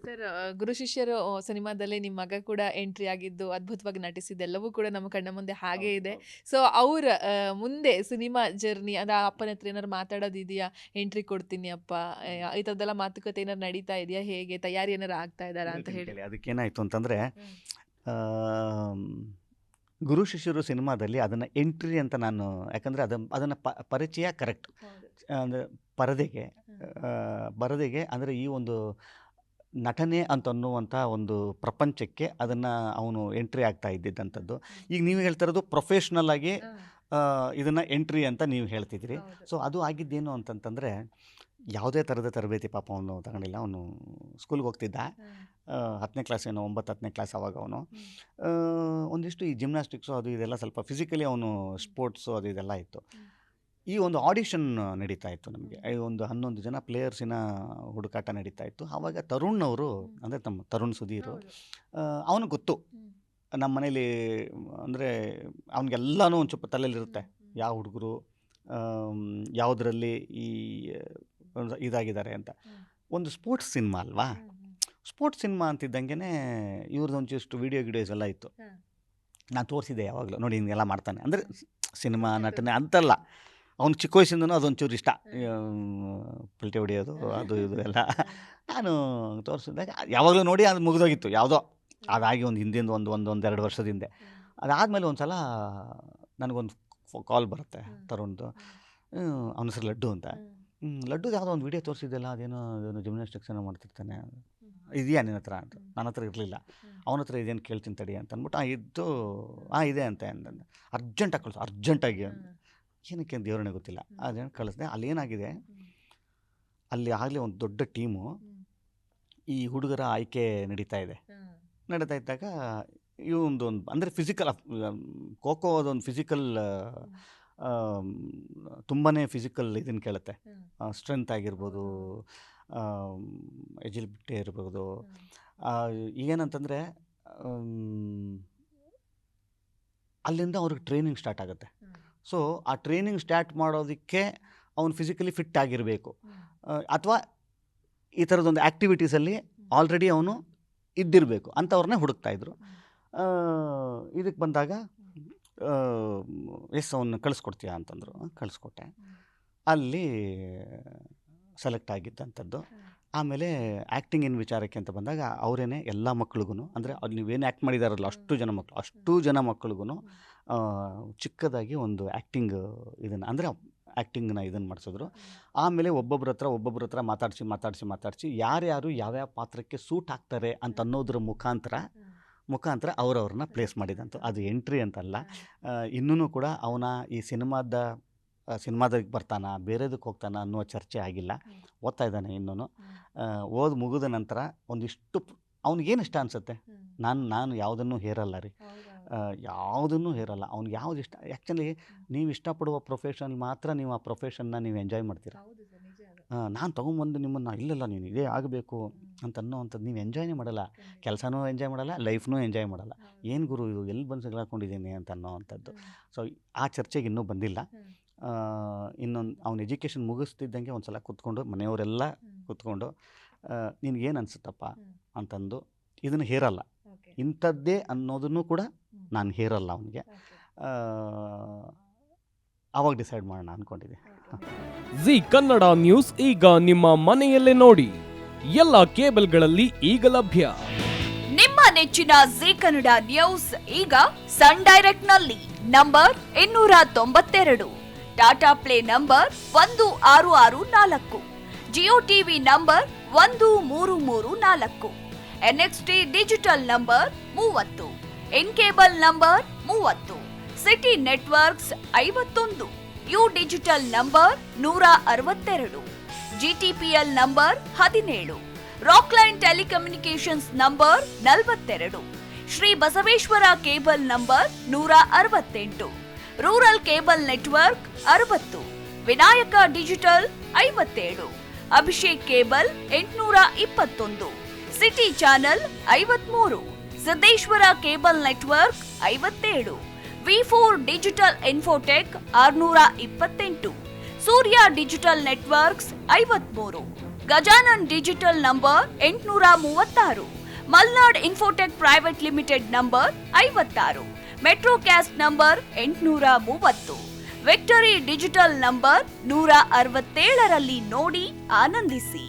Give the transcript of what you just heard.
Sir, ಗುರು ಶಿಷ್ಯರು ಸಿನಿಮಾದಲ್ಲಿ ನಿಮ್ಮ ಮಗ ಕೂಡ ಎಂಟ್ರಿ ಆಗಿದ್ದು, ಅದ್ಭುತವಾಗಿ ನಟಿಸಿದ್ದೆಲ್ಲವೂ ಕೂಡ ನಮ್ಮ ಕಣ್ಣ ಮುಂದೆ ಹಾಗೇ ಹೌದು ಇದೆ. ಹೌದು ಸೊ ಅವ್ರ ಮುಂದೆ ಸಿನಿಮಾ ಜರ್ನಿ ಅದ ಅಪ್ಪನ ಹತ್ರ ಏನಾರು ಮಾತಾಡೋದಿದೆಯಾ? ಎಂಟ್ರಿ ಕೊಡ್ತೀನಿ ಅಪ್ಪ, ಹ್ಮ್. ಈ ಥರದ್ದೆಲ್ಲ ಮಾತುಕತೆ ಏನಾರು ನಡೀತಾ ಇದೆಯಾ? ಹೇಗೆ ತಯಾರಿ ಏನಾರು ಆಗ್ತಾ ಇದ್ದಾರಾ ಅಂತ ಹೇಳ್ತೀನಿ ಹೇಳಿ? ಕೇಳಿ. ಅದಕ್ಕೇನಾಯ್ತು ಅಂತಂದ್ರೆ ಹ್ಮ್. ಆಮ್, ಗುರು ಶಿಷ್ಯರು ಸಿನಿಮಾದಲ್ಲಿ ಅದನ್ನ ಎಂಟ್ರಿ ಅಂತ ನಾನು, ಯಾಕಂದ್ರೆ ಅದನ್ನ ಪರಿಚಯ ಕರೆಕ್ಟ್ ಹೌದು. ಅಂದ್ರೆ ಪರದೆಗೆ ಹ್ಮ್. ಬರದೆಗೆ ಅಂದರೆ ಈ ಒಂದು ನಟನೆ ಅಂತ ಅನ್ನುವಂಥ ಒಂದು ಪ್ರಪಂಚಕ್ಕೆ ಅದನ್ನು ಅವನು ಎಂಟ್ರಿ ಆಗ್ತಾ ಇದ್ದಿದ್ದಂಥದ್ದು. ಈಗ ನೀವು ಹೇಳ್ತಾ ಇರೋದು ಪ್ರೊಫೆಷ್ನಲ್ ಆಗಿ ಹಾ, ಇದನ್ನು ಎಂಟ್ರಿ ಅಂತ ನೀವು ಹೇಳ್ತಿದ್ದೀರಿ. ಹೌದು. ಸೊ ಅದು ಆಗಿದ್ದೇನು ಅಂತಂತಂದರೆ, ಯಾವುದೇ ಥರದ ತರಬೇತಿ ಪಾಪ ಅವನು ತಗೊಂಡಿಲ್ಲ. ಅವನು ಸ್ಕೂಲ್ಗೆ ಹೋಗ್ತಿದ್ದ, ಹಾ, 10ನೇ ಕ್ಲಾಸ್ ಏನೋ, 9-10ನೇ ಕ್ಲಾಸ್ ಅವಾಗ ಅವನು. ಹ್ಮ್. ಒಂದಿಷ್ಟು ಈ ಜಿಮ್ನಾಸ್ಟಿಕ್ಸು ಅದು ಇದೆಲ್ಲ ಸ್ವಲ್ಪ ಫಿಸಿಕಲಿ ಅವನು ಸ್ಪೋರ್ಟ್ಸು ಅದು ಇದೆಲ್ಲ ಇತ್ತು. ಹ್ಮ್. ಈ ಒಂದು ಆಡಿಷನ್ ನಡೀತಾ ಇತ್ತು ನಮಗೆ. ಹ್ಮ್. ಒಂದು 11 ಜನ ಪ್ಲೇಯರ್ಸಿನ ಹುಡುಕಾಟ ನಡೀತಾ ಇತ್ತು. ಆವಾಗ ತರುಣ್ ಅವರು, ಹ್ಮ್. ಅಂದರೆ ತಮ್ಮ ತರುಣ್ ಸುಧೀರು, ಹೌದು. ಅವನಿಗೆ ಗೊತ್ತು ಹ್ಮ್. ನಮ್ಮ ಮನೇಲಿ, ಅಂದರೆ ಅವನಿಗೆಲ್ಲನೂ ಒಂದು ಸ್ವಲ್ಪ ತಲೆಯಲ್ಲಿರುತ್ತೆ. ಹ್ಮ್. ಯಾವ ಹುಡುಗರು ಯಾವುದರಲ್ಲಿ ಈ ಇದಾಗಿದ್ದಾರೆ ಅಂತ. ಹ್ಮ್. ಒಂದು ಸ್ಪೋರ್ಟ್ಸ್ ಸಿನಿಮಾ ಅಲ್ವಾ. ಹ್ಮ್. ಸ್ಪೋರ್ಟ್ಸ್ ಸಿನಿಮಾ ಅಂತಿದ್ದಂಗೆ ಇವ್ರದ್ದು ಒಂಚೂಷ್ಟು ವಿಡಿಯೋ ಗಿಡಿಯೋಸ್ ಎಲ್ಲ ಇತ್ತು. ಹಾ. ನಾನು ತೋರಿಸಿದ್ದೆ ಯಾವಾಗಲೂ, ನೋಡಿ ಹಿಂಗೆಲ್ಲ ಮಾಡ್ತಾನೆ. ಅಂದರೆ ಸಿನಿಮಾ ಹೌದು. ನಟನೆ ಅಂತಲ್ಲ, ಅವ್ನು ಚಿಕ್ಕ ವಯಸ್ಸಿಂದನೂ ಅದೊಂಚೂರು ಇಷ್ಟ, ಹ್ಮ್. ಪಲ್ಟೆ ಹೊಡಿಯೋದು ಅದು ಇದು ಎಲ್ಲ. ಹ್ಮ್. ನಾನು ತೋರಿಸಿದಾಗ ಯಾವಾಗಲೂ ನೋಡಿ ಅದು ಮುಗಿದೋಗಿತ್ತು ಯಾವುದೋ. ಹ್ಮ್. ಅದಾಗಿ ಒಂದು ಹಿಂದಿಂದ ಒಂದೆರಡು ವರ್ಷದ ಹಿಂದೆ. ಹ್ಮ್. ಅದಾದಮೇಲೆ ಒಂದು ಸಲ ನನಗೊಂದು ಕಾಲ್ ಬರುತ್ತೆ ಹ್ಮ್. ತರುಣ್ದು. ಹ್ಮ್. ಅವನ ಹೆಸರು ಲಡ್ಡು ಅಂತ. ಹ್ಮ್. ಲಡ್ಡುದು ಯಾವುದೋ ಒಂದು ವಿಡಿಯೋ ತೋರಿಸಿದ್ದೆಲ್ಲ, ಅದೇನೋ ಜಿಮ್ನಾಸ್ಟಿಕ್ಸ್ ಏನೋ ಮಾಡ್ತಿರ್ತಾನೆ, ಹ್ಮ್. ಇದೆಯಾ ನಿನ್ನ ಹತ್ರ ಅಂತ. ಹ್ಮ್. ನನ್ನ ಹತ್ರ ಇರಲಿಲ್ಲ. ಹ್ಮ್. ಅವನ ಹತ್ರ ಇದೇನು ಕೇಳ್ತೀನಿ ತಡಿ ಅಂತ ಅಂದ್ಬಿಟ್ಟು, ಇದ್ದು ಇದೆ ಅಂತ ಅಂದಂದೆ. ಅರ್ಜೆಂಟಾಗಿ ಕಳಿಸು, ಅರ್ಜೆಂಟಾಗಿ. ಹ್ಮ್. ಏನಕ್ಕೆ ಅಂತ ದೇವ್ರನ್ನೇ ಗೊತ್ತಿಲ್ಲ. ಹ್ಮ್. ಅದೇನು ಕಳಿಸ್ದೆ. ಅಲ್ಲೇನಾಗಿದೆ, ಹ್ಮ್. ಅಲ್ಲಿ ಆಗಲೇ ಒಂದು ದೊಡ್ಡ ಟೀಮು ಹ್ಮ್. ಈ ಈ ಹುಡುಗರ ಆಯ್ಕೆ ನಡೀತಾ ಇದೆ. ಹ್ಮ್. ನಡೀತಾ ಇದ್ದಾಗ ಇವೊಂದು ಅಂದರೆ ಫಿಸಿಕಲ್, ಖೋಖೋ ಅದೊಂದು ಫಿಸಿಕಲ್, ತುಂಬಾ ಫಿಸಿಕಲ್ ಇದನ್ನು ಕೇಳುತ್ತೆ. ಹ್ಮ್. ಸ್ಟ್ರೆಂತ್ ಆಗಿರ್ಬೋದು, ಎಜಿಲಿಬಿಲಿಟಿ ಇರ್ಬೋದು. ಹ್ಮ್. ಏನಂತಂದರೆ ಅಲ್ಲಿಂದ ಅವ್ರಿಗೆ ಟ್ರೈನಿಂಗ್ ಸ್ಟಾರ್ಟ್ ಆಗುತ್ತೆ. ಹ್ಮ್. ಸೊ ಆ ಟ್ರೈನಿಂಗ್ ಸ್ಟಾರ್ಟ್ ಮಾಡೋದಕ್ಕೆ ಅವನು ಫಿಸಿಕಲಿ ಫಿಟ್ ಆಗಿರಬೇಕು, ಹ್ಮ್. ಅಥವಾ ಈ ಥರದೊಂದು ಆ್ಯಕ್ಟಿವಿಟೀಸಲ್ಲಿ ಆಲ್ರೆಡಿ ಅವನು ಇದ್ದಿರಬೇಕು ಅಂಥವ್ರನ್ನೇ ಹುಡುಕ್ತಾಯಿದ್ರು. ಇದಕ್ಕೆ ಬಂದಾಗ ಎಸ್ ಅವನ್ನ ಕಳಿಸ್ಕೊಡ್ತೀಯಾ ಅಂತಂದರು. ಕಳಿಸ್ಕೊಟ್ಟೆ. ಅಲ್ಲಿ ಸೆಲೆಕ್ಟ್ ಆಗಿದ್ದಂಥದ್ದು. ಆಮೇಲೆ ಆ್ಯಕ್ಟಿಂಗಿನ ವಿಚಾರಕ್ಕೆ ಅಂತ ಬಂದಾಗ ಅವರೇನೆ ಎಲ್ಲ ಮಕ್ಳಿಗೂ, ಅಂದರೆ ಅಲ್ಲಿ ನೀವೇನು ಆ್ಯಕ್ಟ್ ಮಾಡಿದಾರಲ್ಲ ಅಷ್ಟು ಜನ ಮಕ್ಳಿಗೂ ಚಿಕ್ಕದಾಗಿ ಒಂದು ಆ್ಯಕ್ಟಿಂಗ್ ಇದನ್ನು, ಅಂದರೆ ಆ್ಯಕ್ಟಿಂಗ್ನ ಇದನ್ನು ಮಾಡಿಸಿದ್ರು. ಆಮೇಲೆ ಒಬ್ಬೊಬ್ರ ಹತ್ರ ಮಾತಾಡಿಸಿ ಯಾರ್ಯಾರು ಯಾವ್ಯಾವ ಪಾತ್ರಕ್ಕೆ ಸೂಟ್ ಆಗ್ತಾರೆ ಅಂತ ಅನ್ನೋದ್ರ ಮುಖಾಂತರ ಅವ್ರವ್ರನ್ನ ಪ್ಲೇಸ್ ಮಾಡಿದಂಥ. ಅದು ಎಂಟ್ರಿ ಅಂತಲ್ಲ. ಇನ್ನೂ ಕೂಡ ಅವನ ಈ ಸಿನಿಮಾದಾಗ ಬರ್ತಾನ, ಬೇರೆದಕ್ಕೆ ಹೋಗ್ತಾನ ಅನ್ನುವ ಚರ್ಚೆ ಆಗಿಲ್ಲ. ಓದ್ತಾ ಇದ್ದಾನೆ ಇನ್ನೂ. ಓದಿ ಮುಗಿದ ನಂತರ ಒಂದಿಷ್ಟು ಅವ್ನಿಗೇನು ಇಷ್ಟ ಅನಿಸುತ್ತೆ. ನಾನು ಯಾವುದನ್ನು ಹೇರಲ್ಲ ರೀ, ಯಾವುದನ್ನು ಹೇರಲ್ಲ. ಅವ್ನಿಗೆ ಯಾವ್ದು ಇಷ್ಟ, ಆ್ಯಕ್ಚುಲಿ ನೀವು ಇಷ್ಟಪಡುವ ಪ್ರೊಫೆಷನ್ ಮಾತ್ರ ನೀವು ಆ ಪ್ರೊಫೆಷನ್ನ ನೀವು ಎಂಜಾಯ್ ಮಾಡ್ತೀರ. ನಾನು ತೊಗೊಂಬಂದು ನಿಮ್ಮನ್ನು ಇಲ್ಲೆಲ್ಲ ನೀನು ಇದೇ ಆಗಬೇಕು ಅಂತ ಅನ್ನೋವಂಥದ್ದು ನೀವು ಎಂಜಾಯ್ನೇ ಮಾಡಲ್ಲ. ಕೆಲಸನೂ ಎಂಜಾಯ್ ಮಾಡಲ್ಲ, ಲೈಫ್ನೂ ಎಂಜಾಯ್ ಮಾಡಲ್ಲ. ಏನು ಗುರು ಇದು ಎಲ್ಲಿ ಬಂದು ಸಿಗ್ಲಾಕೊಂಡಿದ್ದೀನಿ ಅಂತ ಅನ್ನೋವಂಥದ್ದು. ಸೊ ಆ ಚರ್ಚೆಗೆ ಇನ್ನೂ ಬಂದಿಲ್ಲ. ಇನ್ನೊಂದು ಅವ್ನ ಎಜುಕೇಷನ್ ಮುಗಿಸ್ತಿದ್ದಂಗೆ ಒಂದು ಸಲ ಕೂತ್ಕೊಂಡು ಮನೆಯವರೆಲ್ಲ ಕೂತ್ಕೊಂಡು ನಿನಗೇನು ಅನಿಸುತ್ತಪ್ಪ ಅಂತಂದು, ಇದನ್ನು ಹೇರಲ್ಲ, ಇಂಥದ್ದೇ ಅನ್ನೋದನ್ನು ಕೂಡ ನಾನು ಹೇರಲ್ಲ ಅವನಿಗೆ. ಆವಾಗ ಡಿಸೈಡ್ ಮಾಡೋಣ ಅಂದ್ಕೊಂಡಿದ್ದೆ. ಜಿ ಕನ್ನಡ ನ್ಯೂಸ್ ಈಗ ನಿಮ್ಮ ಮನೆಯಲ್ಲೇ ನೋಡಿ. ಎಲ್ಲ ಕೇಬಲ್ಗಳಲ್ಲಿ ಈಗ ಲಭ್ಯ. ನಿಮ್ಮ ನೆಚ್ಚಿನ ಜಿ ಕನ್ನಡ ನ್ಯೂಸ್ ಈಗ ಸನ್ ಡೈರೆಕ್ಟ್ ನಲ್ಲಿ number 292, Tata play number 1664, Jio TV number 1334, NXT digital number 30, in cable number 30, city networks 51, U digital number 162, GTPL number 17, Rockline telecommunications number 42, Shri Basaveshwara cable number 168, rural cable network 60, Vinayaka digital 57, Abhishek cable 821, city channel 53, Siddeshwara cable network 57, V4 digital Infotech 628, Surya digital networks 53, Gajanan digital number 836, Malnad infotech private limited number 56, metro cast number 830, victory digital number 167ರಲ್ಲಿ ನೋಡಿ ಆನಂದಿಸಿ.